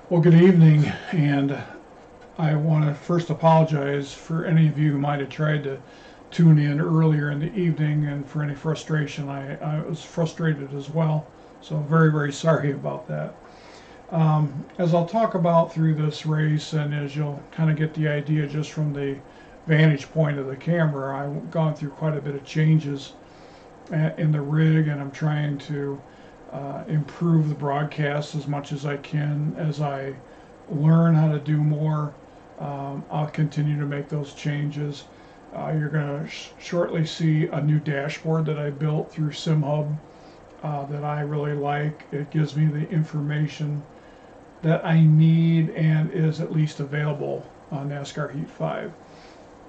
Well, good evening, and I want to first apologize for any of you who might have tried to tune in earlier in the evening, and for any frustration. I was frustrated as well, so very, very sorry about that. As I'll talk about through this race, and as you'll kind of get the idea just from the vantage point of the camera, I've gone through quite a bit of changes in the rig, and I'm trying to improve the broadcast as much as I can. As I learn how to do more, I'll continue to make those changes. You're going to shortly see a new dashboard that I built through SimHub that I really like. It gives me the information that I need and is at least available on NASCAR Heat 5.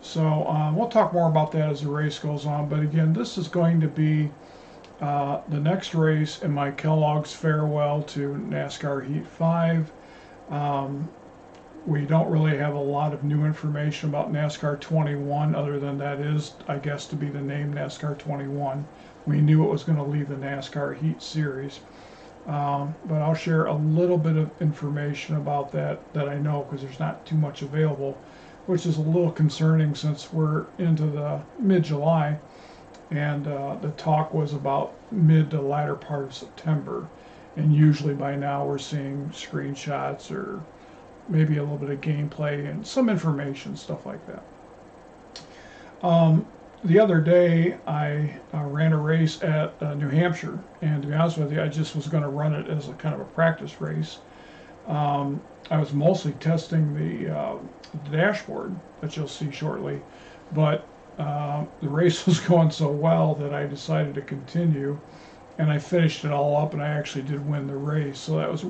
So we'll talk more about that as the race goes on. But again, this is going to be the next race in my Kellogg's farewell to NASCAR Heat 5. We don't really have a lot of new information about NASCAR 21 other than that is, I guess, to be the name NASCAR 21. We knew it was going to leave the NASCAR Heat Series. But I'll share a little bit of information about that I know, because there's not too much available, which is a little concerning since we're into the mid-July, and the talk was about mid to latter part of September, and usually by now we're seeing screenshots or maybe a little bit of gameplay and some information, stuff like that. The other day I ran a race at New Hampshire, and to be honest with you, I just was going to run it as a kind of a practice race. I was mostly testing the dashboard that you'll see shortly, but the race was going so well that I decided to continue, and I finished it all up, and I actually did win the race. So that was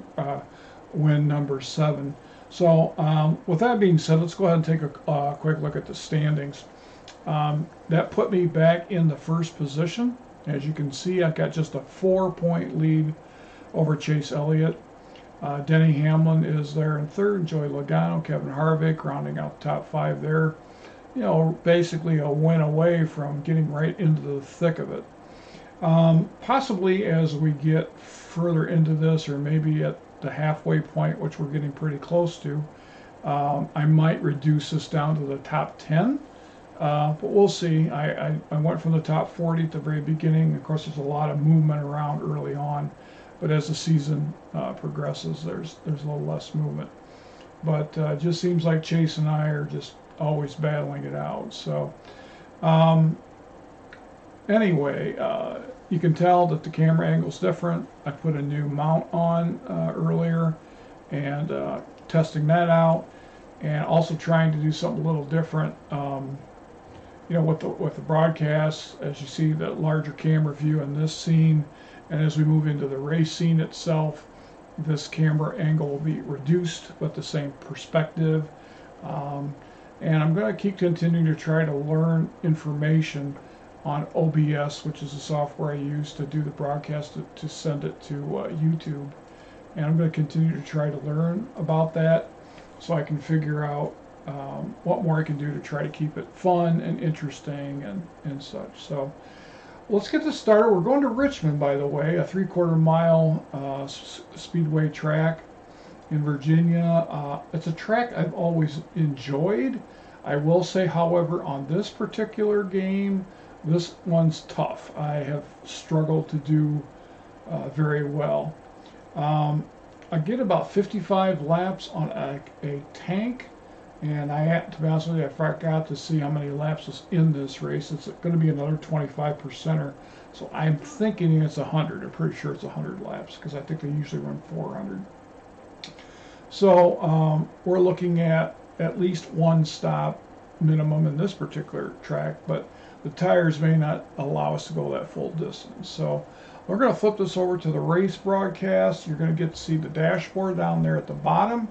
win number 7. So with that being said, let's go ahead and take a quick look at the standings. That put me back in the first position. As you can see, I've got just a 4-point lead over Chase Elliott. Denny Hamlin is there in third, Joey Logano, Kevin Harvick rounding out the top 5 there. You know, basically a win away from getting right into the thick of it. Possibly as we get further into this, or maybe at the halfway point, which we're getting pretty close to, I might reduce this down to the top 10. But we'll see. I went from the top 40 at the very beginning. Of course, there's a lot of movement around early on, but as the season progresses, there's a little less movement. But it just seems like Chase and I are just always battling it out. So anyway, you can tell that the camera angle's different. I put a new mount on earlier, and testing that out, and also trying to do something a little different. You know, with the broadcast, as you see the larger camera view in this scene, and as we move into the race scene itself, this camera angle will be reduced but the same perspective. And I'm going to keep continuing to try to learn information on OBS, which is the software I use to do the broadcast to send it to YouTube. And I'm going to continue to try to learn about that so I can figure out what more I can do to try to keep it fun and interesting and such. So let's get this started. We're going to Richmond, by the way, a 3/4 mile speedway track in Virginia. It's a track I've always enjoyed. I will say, however, on this particular game, this one's tough. I have struggled to do very well. I get about 55 laps on a tank, and to be honest with you, I forgot to see how many laps is in this race. It's going to be another 25%er, so I'm thinking it's 100. I'm pretty sure it's 100 laps, because I think they usually run 400. So we're looking at least one stop minimum in this particular track, but the tires may not allow us to go that full distance. So we're going to flip this over to the race broadcast. You're going to get to see the dashboard down there at the bottom.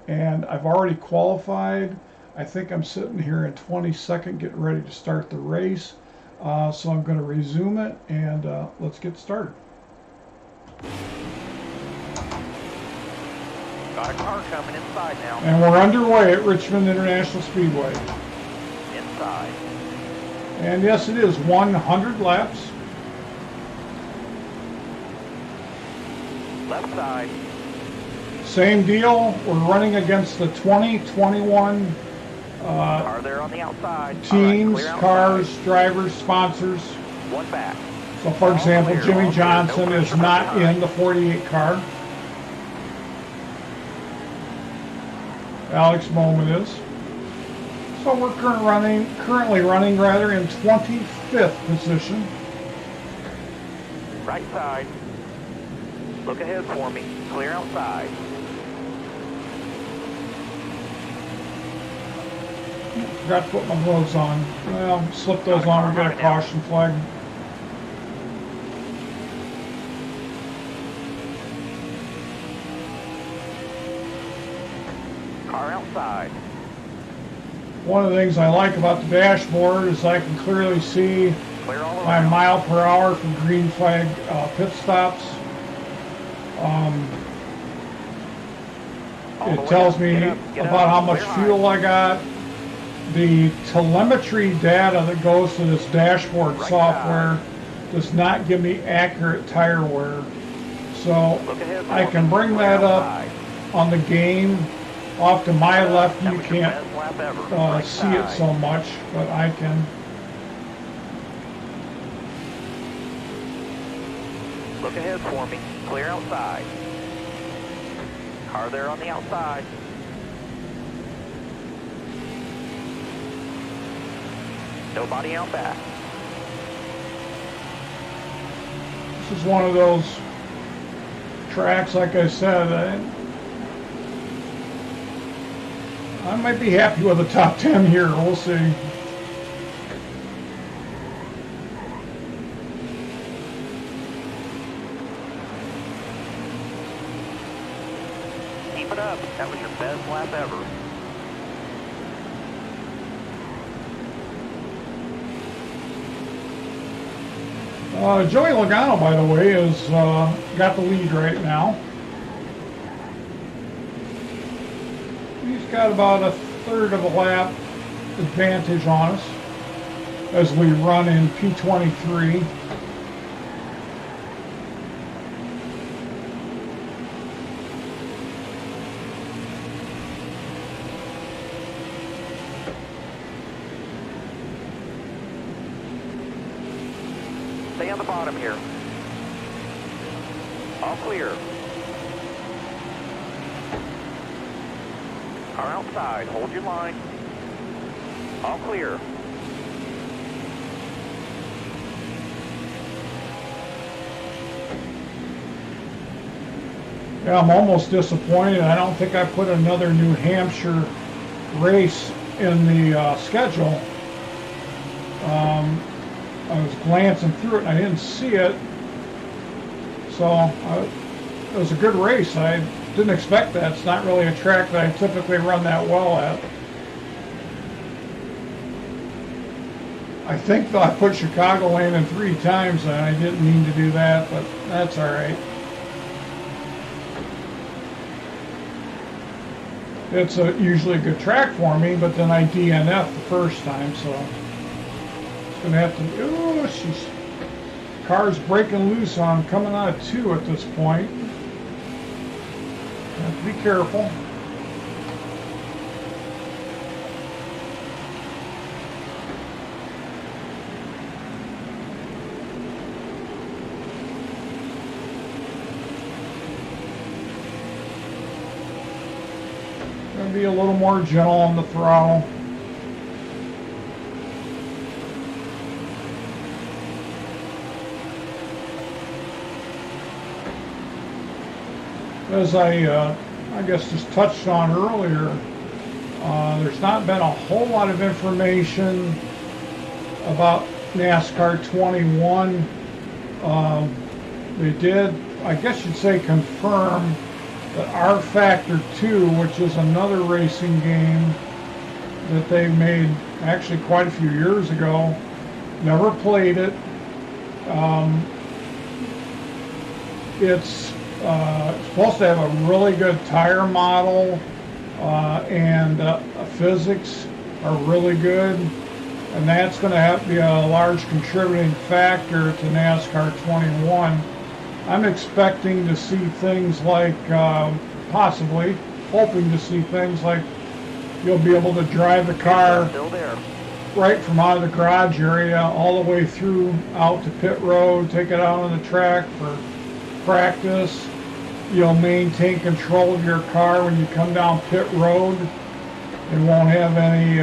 And I've already qualified. I think I'm sitting here in 22nd, getting ready to start the race. So I'm going to resume it, and let's get started. Got a car coming inside now. And we're underway at Richmond International Speedway. Inside. And yes, it is 100 laps. Left side. Same deal. We're running against the 2021 Car there on the outside. teams, All right, clear outside. cars, drivers, sponsors. One back. So, for example, clear, Jimmy all clear, Johnson no is pressure not behind. in the 48 car. Alex Bowman is. So we're currently running in 25th position. Right side. Look ahead for me. Clear outside. Forgot to put my gloves on. Well, slip those on, we get a caution flag. Car outside. One of the things I like about the dashboard is I can clearly see Clear all my around. mile per hour for green flag pit stops. All the It way tells up. me Get up, get about up. how much Clear high. fuel I got. The telemetry data that goes to this dashboard Right software does not give me accurate tire wear. So Look ahead for I me. can bring Clear that up outside. on the game. Off to my left, That you was your can't best lap ever. Right see it side. so much, but I can. Look ahead for me. Clear outside. Car there on the outside. Nobody out back. This is one of those tracks, like I said, I might be happy with the top 10 here. We'll see. Keep it up. That was your best lap ever. Joey Logano, by the way, has got the lead right now. He's got about a third of a lap advantage on us as we run in P23. Stay on the bottom here. All clear. Car outside. Hold your line. All clear. Yeah, I'm almost disappointed. I don't think I put another New Hampshire race in the schedule. I was glancing through it and I didn't see it. So it was a good race. I didn't expect that. It's not really a track that I typically run that well at. I think I put Chicagoland in 3 times and I didn't mean to do that, but that's all right. It's usually a good track for me, but then I DNF the first time, so it's going to have to. Oh, she's car's breaking loose on coming out of 2 at this point. Have to be careful. Going to be a little more gentle on the throttle. As I guess just touched on earlier, there's not been a whole lot of information about NASCAR 21. They did, I guess you'd say, confirm that R Factor 2, which is another racing game that they made actually quite a few years ago, never played it. It's supposed to have a really good tire model, and physics are really good, and that's going to have to be a large contributing factor to NASCAR 21. I'm expecting to see things like possibly hoping to see things like you'll be able to drive the car Still there. right from out of the garage area all the way through out to pit road, take it out on the track for practice. You'll maintain control of your car when you come down pit road. It won't have any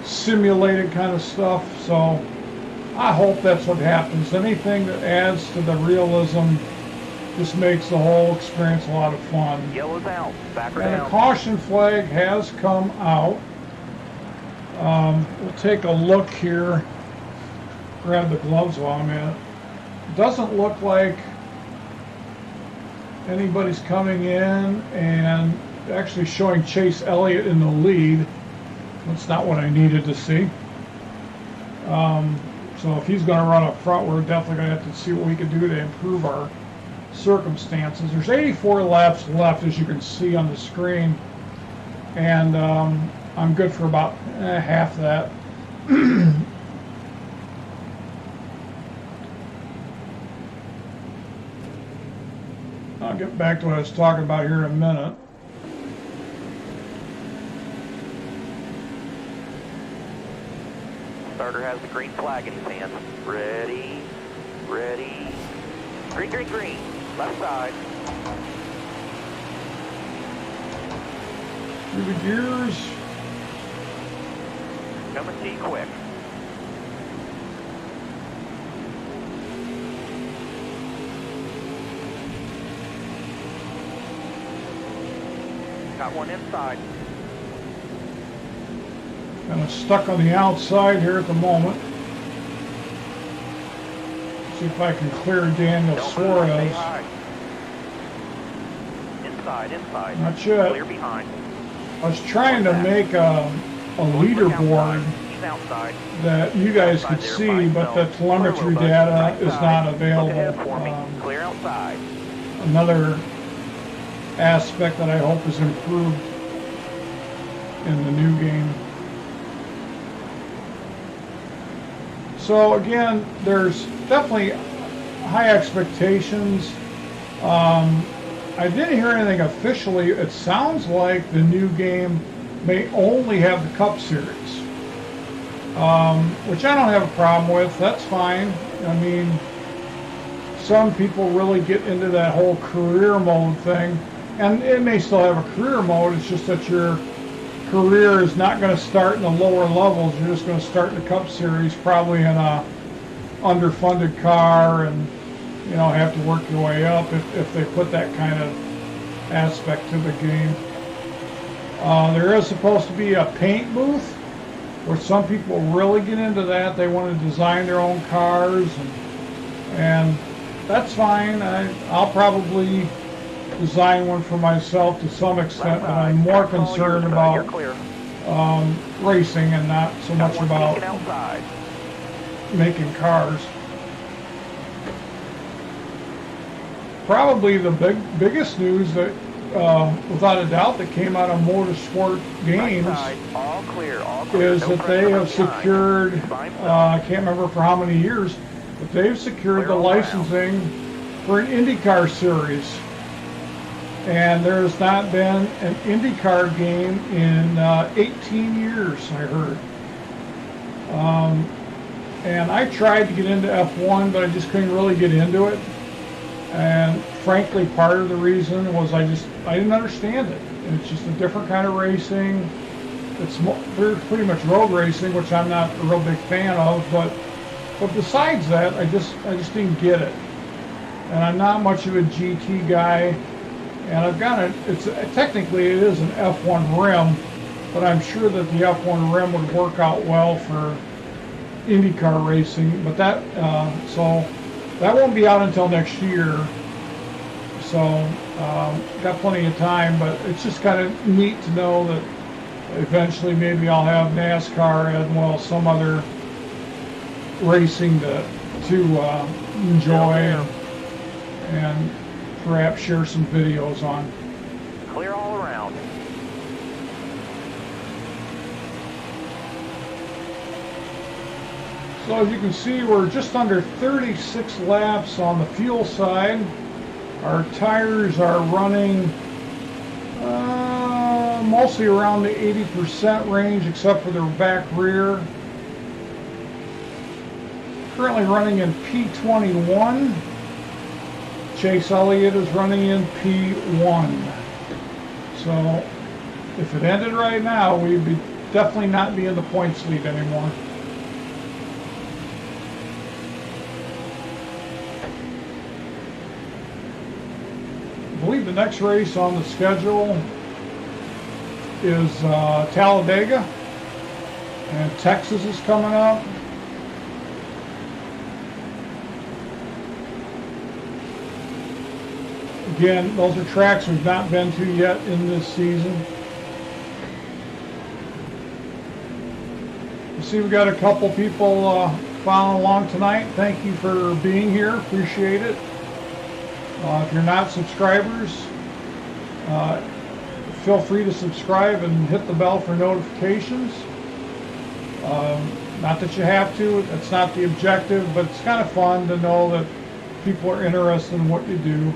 simulated kind of stuff. So I hope that's what happens. Anything that adds to the realism just makes the whole experience a lot of fun. Yellow's out. Back her And a down. caution flag has come out. We'll take a look here. Grab the gloves while I'm at it. Doesn't look like anybody's coming in, and actually showing Chase Elliott in the lead. That's not what I needed to see. So if he's going to run up front, we're definitely going to have to see what we can do to improve our circumstances. There's 84 laps left, as you can see on the screen, and I'm good for about half that. I'll get back to what I was talking about here in a minute. Starter has the green flag in his hand. Ready, ready. Green, green, green. Left side. Through the gears. Coming to you quick. Got one inside. Kind of stuck on the outside here at the moment. See if I can clear Daniel Don't move, stay Suarez. high. Inside, inside. Not yet. Clear behind. I was trying to make a leaderboard He's outside. that you guys could see, but the telemetry data is not Look ahead available. for me. Clear outside. Another aspect that I hope is improved in the new game. So again, there's definitely high expectations. I didn't hear anything officially. It sounds like the new game may only have the Cup Series, which I don't have a problem with. That's fine. I mean, some people really get into that whole career mode thing, and it may still have a career mode. It's just that your career is not going to start in the lower levels. You're just going to start in the Cup Series, probably in a underfunded car, and you know, have to work your way up if they put that kind of aspect to the game. There is supposed to be a paint booth, where some people really get into that. They want to design their own cars, and that's fine. I'll probably design one for myself to some extent, but I'm more concerned about racing and not so much about making cars. Probably the biggest news that, without a doubt, that came out of Motorsport Games is that they have secured, I can't remember for how many years, but they've secured the licensing for an IndyCar series. And there's not been an IndyCar game in 18 years, I heard. And I tried to get into F1, but I just couldn't really get into it. And frankly, part of the reason was I didn't understand it. It's just a different kind of racing. It's pretty much road racing, which I'm not a real big fan of. But besides that, I just didn't get it. And I'm not much of a GT guy. And I've got technically it is an F1 rim, but I'm sure that the F1 rim would work out well for IndyCar racing. But so that won't be out until next year. So got plenty of time, but it's just kind of neat to know that eventually maybe I'll have NASCAR and well some other racing to enjoy and perhaps share some videos on. Clear all around. So as you can see, we're just under 36 laps on the fuel side. Our tires are running mostly around the 80% range except for their back rear. Currently running in P21. Chase Elliott is running in P1. So if it ended right now, we'd be definitely not be in the points lead anymore. I believe the next race on the schedule is Talladega, and Texas is coming up. Again, those are tracks we've not been to yet in this season. You see, we've got a couple people following along tonight. Thank you for being here. Appreciate it. If you're not subscribers, feel free to subscribe and hit the bell for notifications. Not that you have to, that's not the objective, but it's kind of fun to know that people are interested in what you do.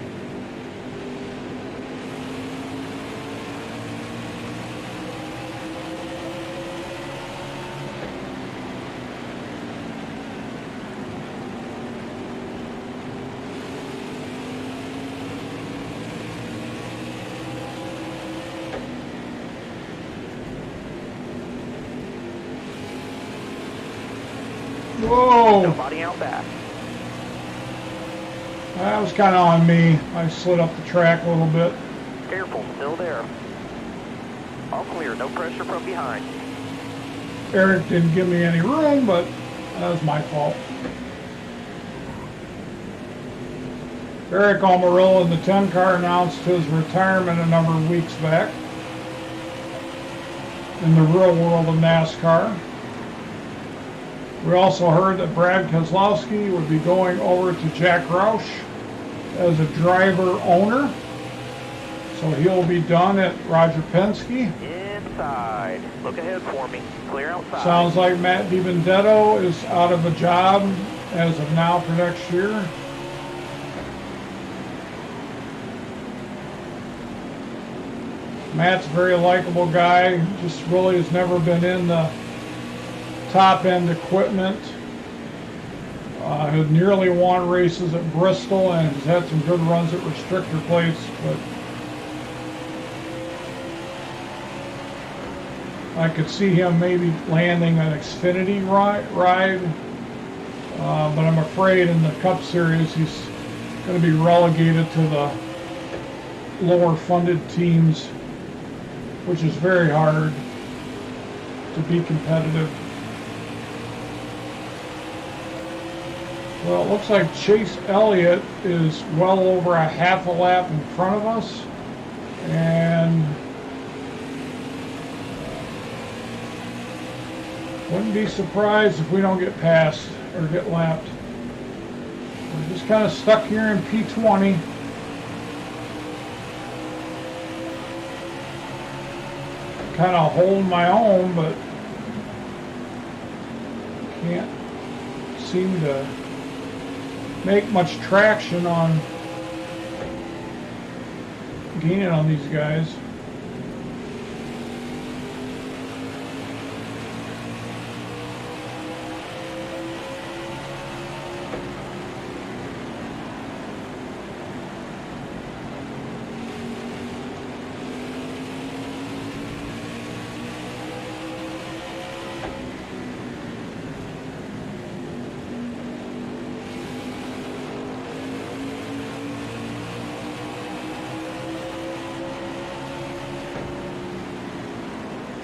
Whoa! Nobody out back. That was kind of on me. I slid up the track a little bit. Careful, still there. All clear, no pressure from behind. Eric didn't give me any room, but that was my fault. Eric Almirola in the 10 car announced his retirement a number of weeks back in the real world of NASCAR. We also heard that Brad Keselowski would be going over to Jack Roush as a driver owner. So he'll be done at Roger Penske. Inside. Look ahead for me. Clear outside. Sounds like Matt DiBenedetto is out of a job as of now for next year. Matt's a very likable guy. Just really has never been in the top end equipment. Had nearly won races at Bristol and has had some good runs at restrictor plates, but I could see him maybe landing an Xfinity ride, but I'm afraid in the Cup Series he's going to be relegated to the lower funded teams, which is very hard to be competitive. Well, it looks like Chase Elliott is well over a half a lap in front of us, and wouldn't be surprised if we don't get passed or get lapped. We're just kind of stuck here in P20. Kind of holding my own, but can't seem to make much traction on gaining on these guys.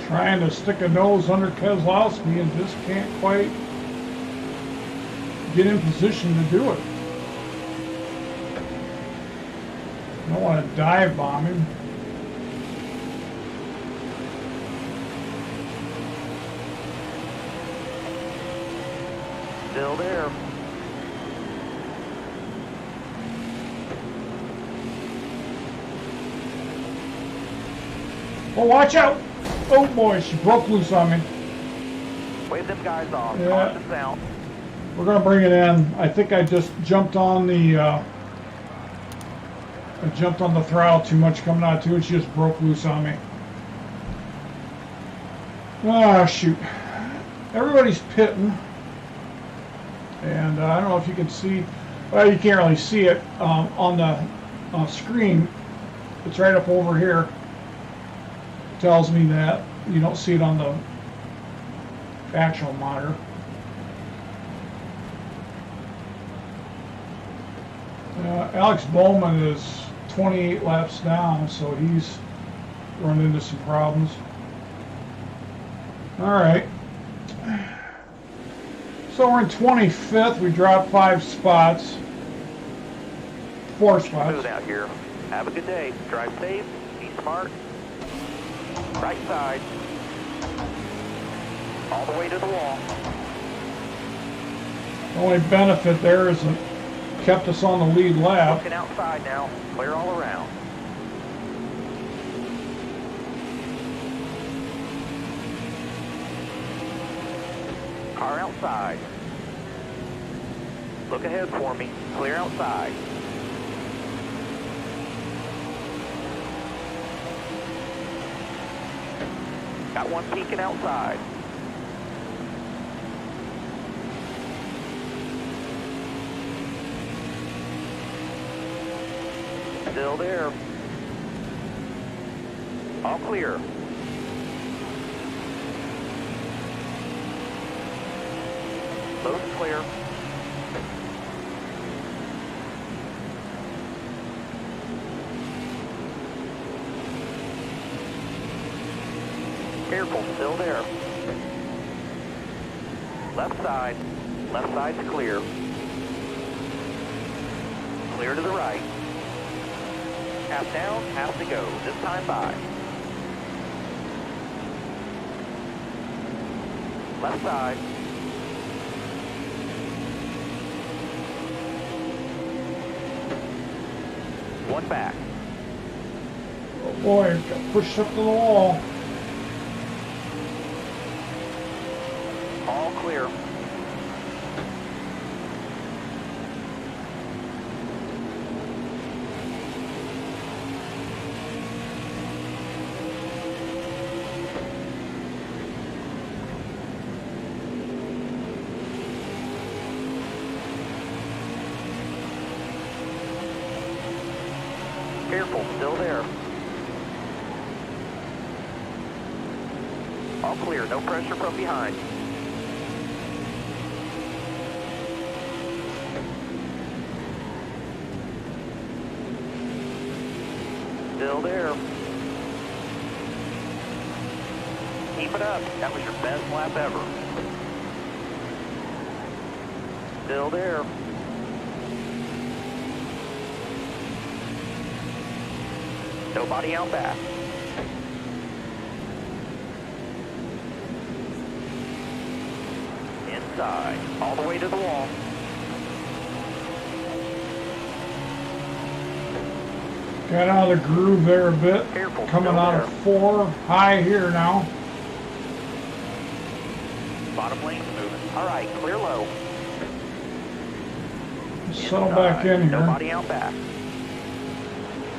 Trying to stick a nose under Keselowski and just can't quite get in position to do it. I don't want to dive bomb him. Still there. Oh, watch out! Oh boy, she broke loose on me. Wave them guys off. Yeah. Caution's out. We're gonna bring it in. I think I just jumped on the throttle too much coming out too, and she just broke loose on me. Ah, shoot. Everybody's pitting. And I don't know if you can see, well, you can't really see it on the screen. It's right up over here. It tells me that. You don't see it on the actual monitor. Alex Bowman is 28 laps down, so he's run into some problems. All right. So we're in 25th. We dropped 5 spots. 4 spots. Smooth out here. Have a good day. Drive safe. Be smart. Right side. All the way to the wall. The only benefit there is it kept us on the lead lap. Looking outside now. Clear all around. Car outside. Look ahead for me. Clear outside. Got one peeking outside. Still there. All clear. Both clear. Careful, still there. Left side. Left side's clear. Clear to the right. Half down, half to go. This time by. Left side. One back. Oh boy, got pushed up to the wall. All clear. Careful, still there. All clear, no pressure from behind. Still there. Keep it up. That was your best lap ever. Still there. Nobody out back. Inside. All the way to the wall. Got out of the groove there a bit. Careful, Coming still out there. of 4, high here now. Bottom lane's moving. All right, clear low. Settle back in here. Nobody out back.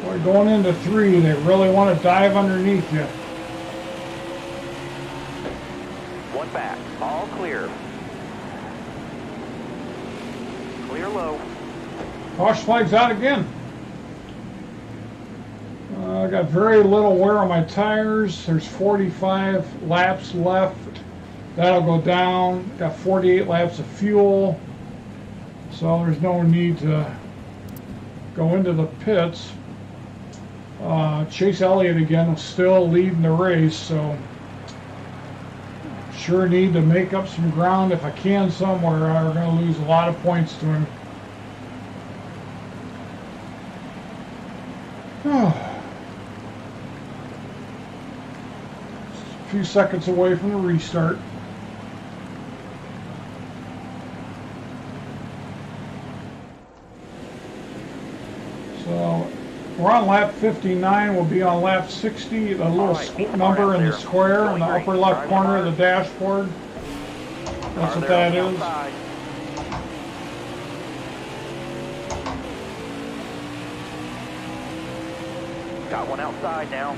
Boy, going into 3, they really want to dive underneath you. One back. All clear. Clear low. Caution flag's out again. I got very little wear on my tires. There's 45 laps left. That'll go down. Got 48 laps of fuel. So there's no need to go into the pits. Chase Elliott again is still leading the race, so sure need to make up some ground if I can somewhere. I'm going to lose a lot of points to him. Just a few seconds away from the restart. So we're on lap 59. We'll be on lap 60. The little number in the square in the upper left corner of the dashboard. That's what that is. Got one outside now.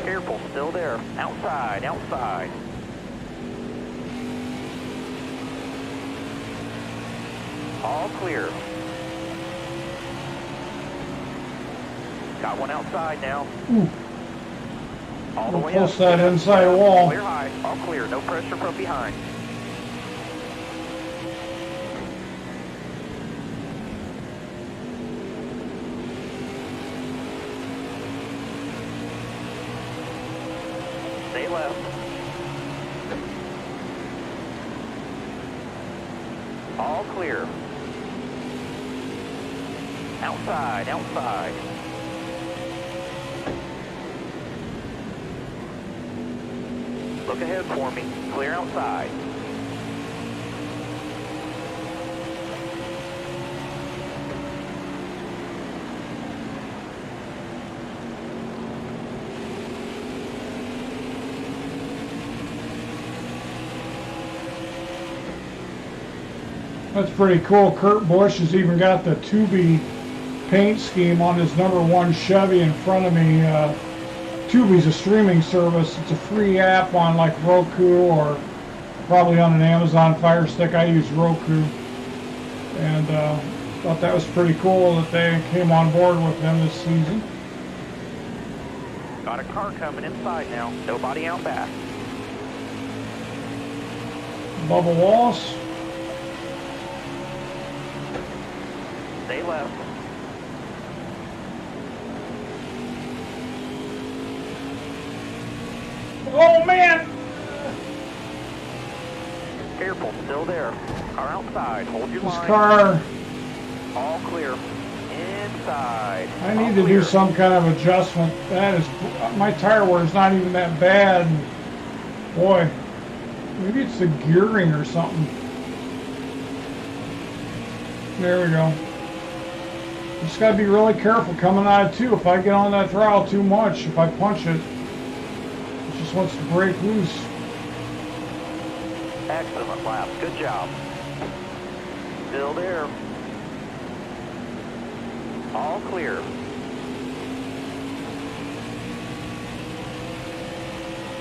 Careful, still there. Outside, outside. All clear. Got one outside now. Ooh. All the We'll way close up. that inside wall. Clear high. All clear. No pressure from behind. Stay left. All clear. Outside, outside. Look ahead for me. Clear outside. That's pretty cool. Kurt Busch has even got the Tubi paint scheme on his #1 Chevy in front of me. Tubi's a streaming service. It's a free app on like Roku or probably on an Amazon Fire Stick. I use Roku, and thought that was pretty cool that they came on board with them this season. Got a car coming inside now. Nobody out back. Bubba Wallace. Stay left. Oh man! Careful, still there. Car outside. Hold your This line. car, All clear. Inside. I All need to clear. do some kind of adjustment. That is, my tire wear is not even that bad. Boy, maybe it's the gearing or something. There we go. Just gotta be really careful coming out of 2. If I get on that throttle too much, if I punch it, it just wants to break loose. Excellent lap. Good job. Still there. All clear.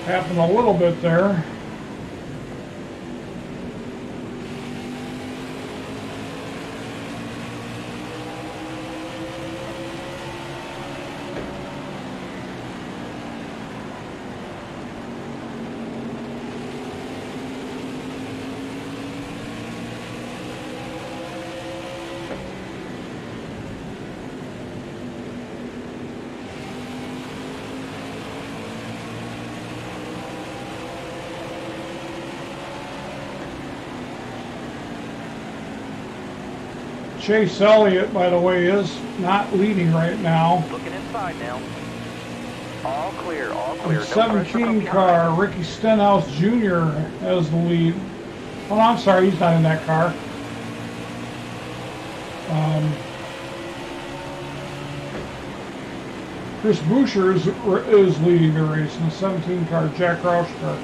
Happened a little bit there. Chase Elliott, by the way, is not leading right now. Looking inside now. All clear, all clear. The No pressure from 17 behind. car, Ricky Stenhouse Jr. has the lead. Oh, no, I'm sorry, he's not in that car. Chris Boucher is leading the race in the 17 car, Jack Roush car.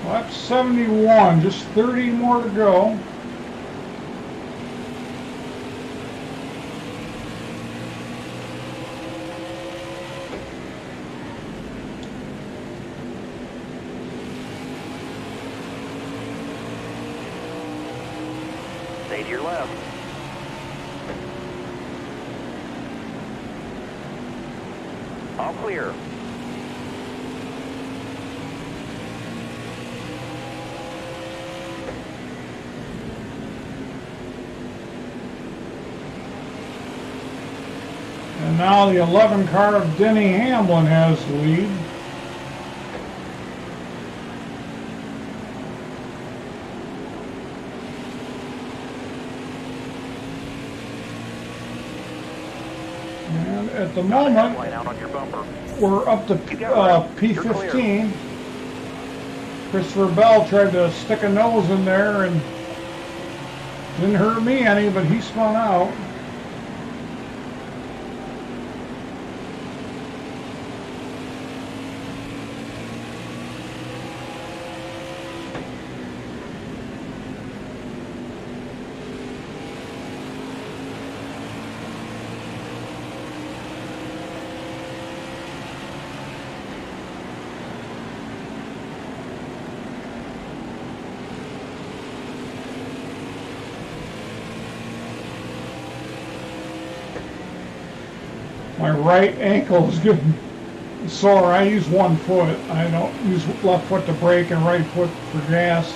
Lap 71, just 30 more to go. Stay to your left. All clear. And now the 11 car of Denny Hamlin has the lead. And at the moment, Line out on your bumper. we're up to P15. Christopher Bell tried to stick a nose in there and didn't hurt me any, but he spun out. My right ankle is getting sore. I use one foot. I don't use left foot to brake and right foot for gas.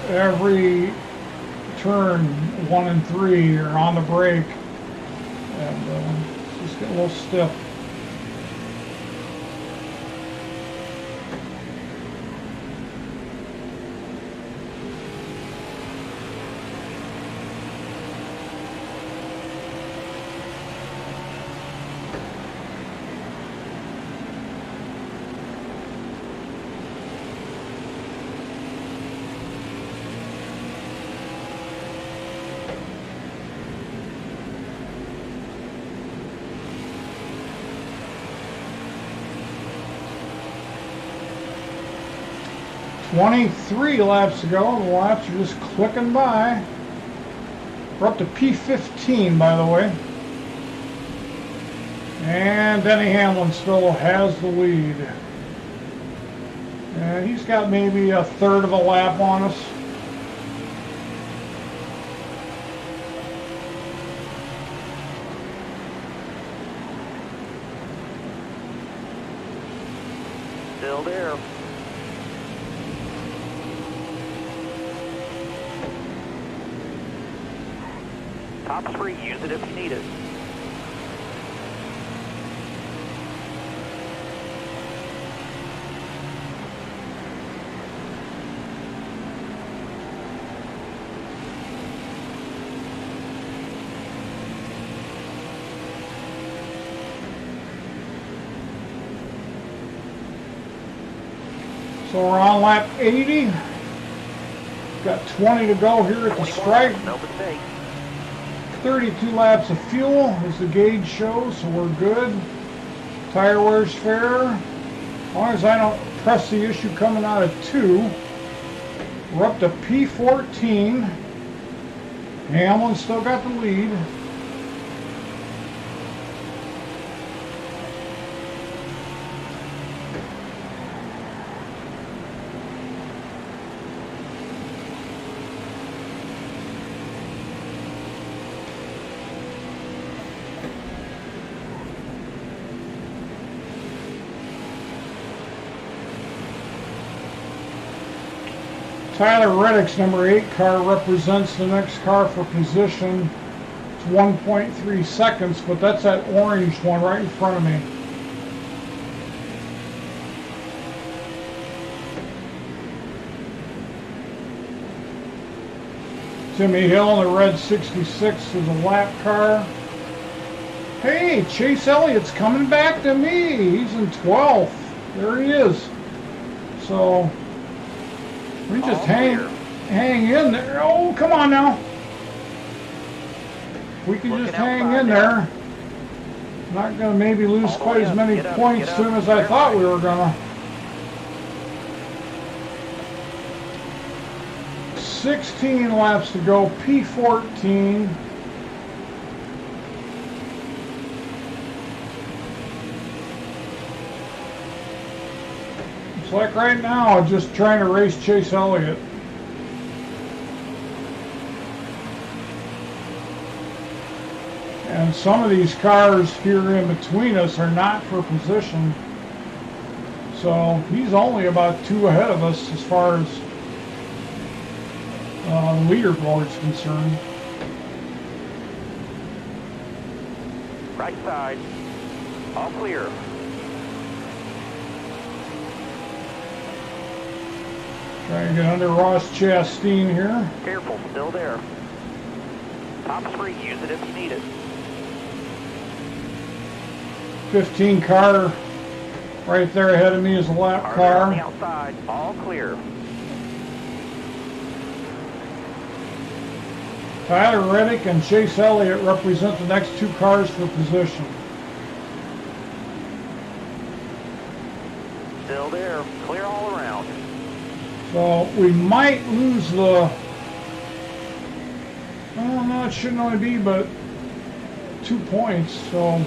Every turn 1 and 3 are on the brake, and it's just getting a little stiff. "23 laps to go." The laps are just clicking by. We're up to P15, by the way. And Denny Hamlin still has the lead. And he's got maybe a third of a lap on us. Still there. Top's free, use it if you need it. So we're on lap 80. Got 20 to go here at the stripe. No mistake. 32 laps of fuel as the gauge shows, so we're good. Tire wear's fair. As long as I don't press the issue coming out of 2. We're up to P14. Hamlin still got the lead. Tyler Reddick's number 8 car represents the next car for position. It's 1.3 seconds, but that's that orange one right in front of me. Timmy Hill in the red 66 is a lap car. Hey, Chase Elliott's coming back to me. He's in 12th. There he is. So we just hang in there. Oh, come on now. We can just hang in there. Not going to maybe lose quite as many points to him as I thought we were going to. 16 laps to go, P14. It's like right now, just trying to race Chase Elliott. And some of these cars here in between us are not for position. So he's only about 2 ahead of us as far as the leaderboard's concerned. Right side. All clear. Trying to get under Ross Chastain here. Careful, still there. Top's free, use it if you need it. 15 car right there ahead of me is a lap On car. the outside, all clear. Tyler Reddick and Chase Elliott represent the next 2 cars for position. Still there, clear all around. So we might lose the, oh no, it shouldn't only be but 2 points, so.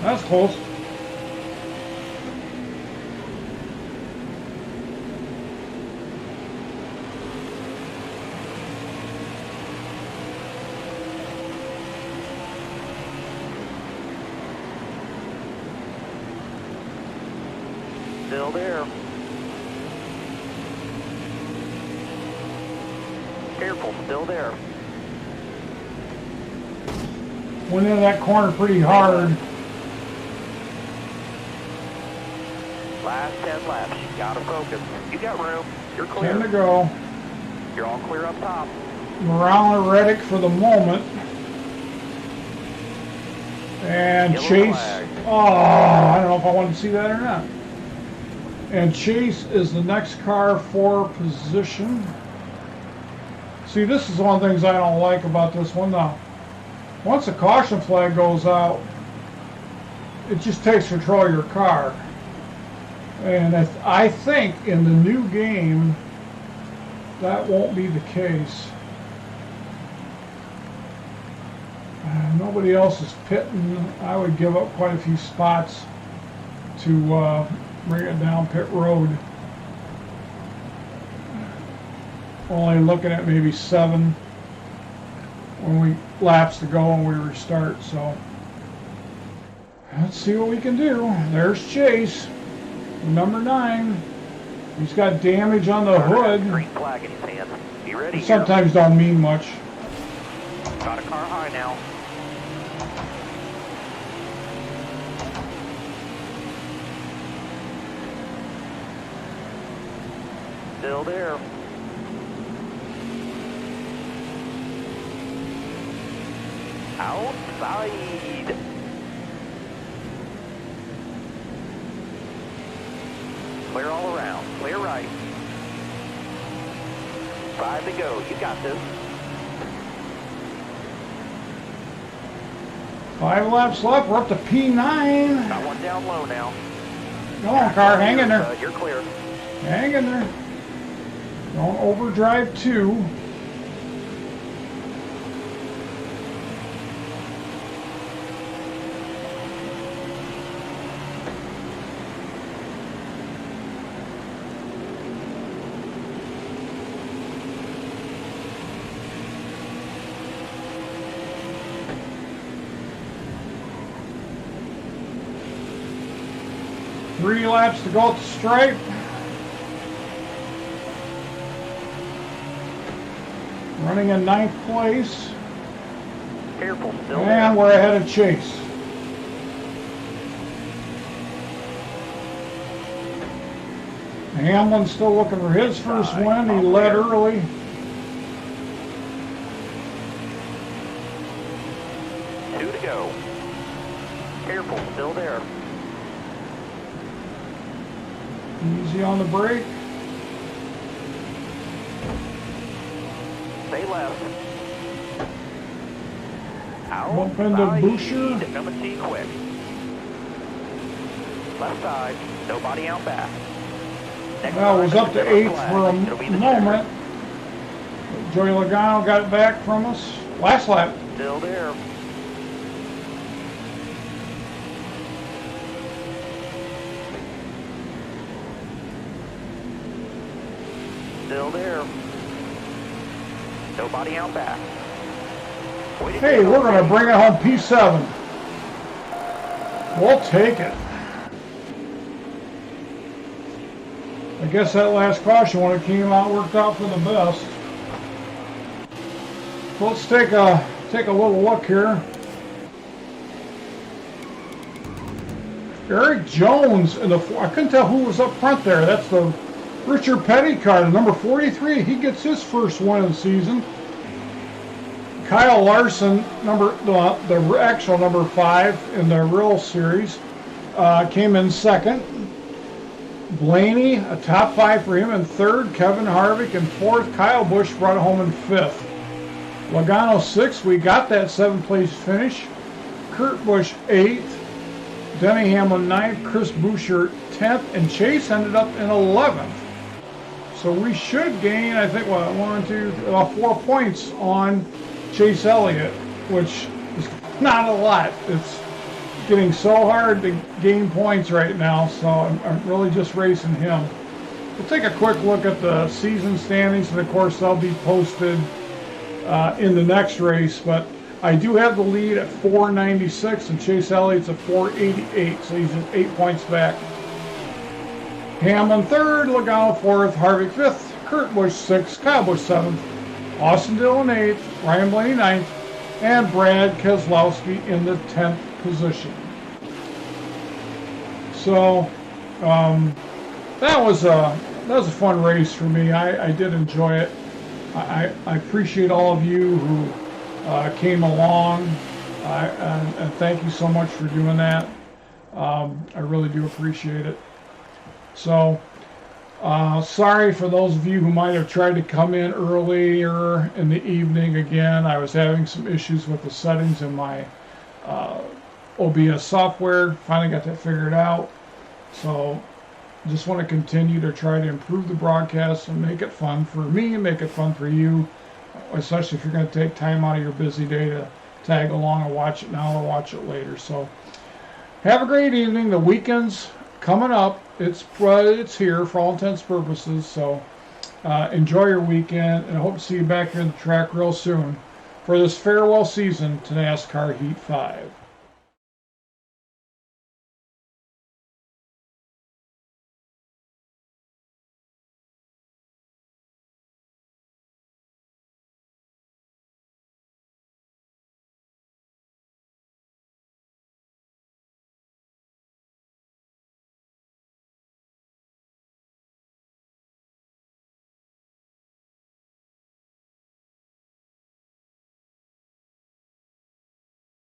That's close. Still there. Careful, still there. Went into that corner pretty hard. Last 10 laps. You gotta focus. You got room. You're clear. 10 to go. You're all clear up top. Morale Reddick for the moment. And Yellow Chase. flag. Oh, I don't know if I want to see that or not. And Chase is the next car for position. See, this is one of the things I don't like about this one now. Once the caution flag goes out, it just takes control of your car. And I think in the new game, that won't be the case. Nobody else is pitting. I would give up quite a few spots to bring it down pit road. Only looking at maybe 7 laps to go when we restart. So let's see what we can do. There's Chase, number 9. He's got damage on the hood. Green flag in his hand. Be ready. It sometimes don't mean much. Got a car high now. Still there. Outside. Clear all around. Clear right. 5 to go. You got this. 5 laps left. We're up to P9. Got one down low now. Come on, car. Hang in there. You're clear. Hang in there. Don't overdrive 2. Three laps to go at the stripe. Running in 9th place. Careful, still And there. we're ahead of Chase. Hamlin's still looking for his first win. He led early. Two to go. Careful, still there. Easy on the brake. Stay left. Bump into Outside. Boucher. Number T quick. Left side. Nobody out back. Next Well, it was car, up to yellow 8th flag. for It'll be a the moment. Joey Logano got it back from us. Last lap. checker. Still there. Still there. Nobody out back. Way to Hey, go. we're going to bring it home P7. We'll take it. I guess that last caution when it came out worked out for the best. So let's take a little look here. Eric Jones in the I couldn't tell who was up front there. That's the Richard Petty car, the number 43. He gets his first win of the season. Kyle Larson, the actual number 5 in the real series, came in second. Blaney, a top 5 for him in third. Kevin Harvick in fourth. Kyle Busch brought it home in fifth. Logano 6th. We got that 7th place finish. Kurt Busch 8th. Denny Hamlin 9th. Chris Boucher 10th. And Chase ended up in 11th. So we should gain, I think, what, 4 points on Chase Elliott, which is not a lot. It's getting so hard to gain points right now, so I'm really just racing him. We'll take a quick look at the season standings, and of course they'll be posted in the next race, but I do have the lead at 496, and Chase Elliott's at 488, so he's just 8 points back. Hamlin third, Logano fourth, Harvick fifth, Kurt Busch sixth, Kyle Busch seventh, Austin Dillon eighth, Ryan Blaney ninth, and Brad Keselowski in the 10th position. So that was a fun race for me. I did enjoy it. I appreciate all of you who came along, and thank you so much for doing that. I really do appreciate it. So sorry for those of you who might have tried to come in earlier in the evening. Again, I was having some issues with the settings in my OBS software. Finally got that figured out. So just want to continue to try to improve the broadcast and make it fun for me and make it fun for you, especially if you're going to take time out of your busy day to tag along and watch it now or watch it later. So have a great evening. The weekend's coming up. It's here for all intents and purposes. So enjoy your weekend, and I hope to see you back here in the track real soon for this farewell season to NASCAR Heat 5.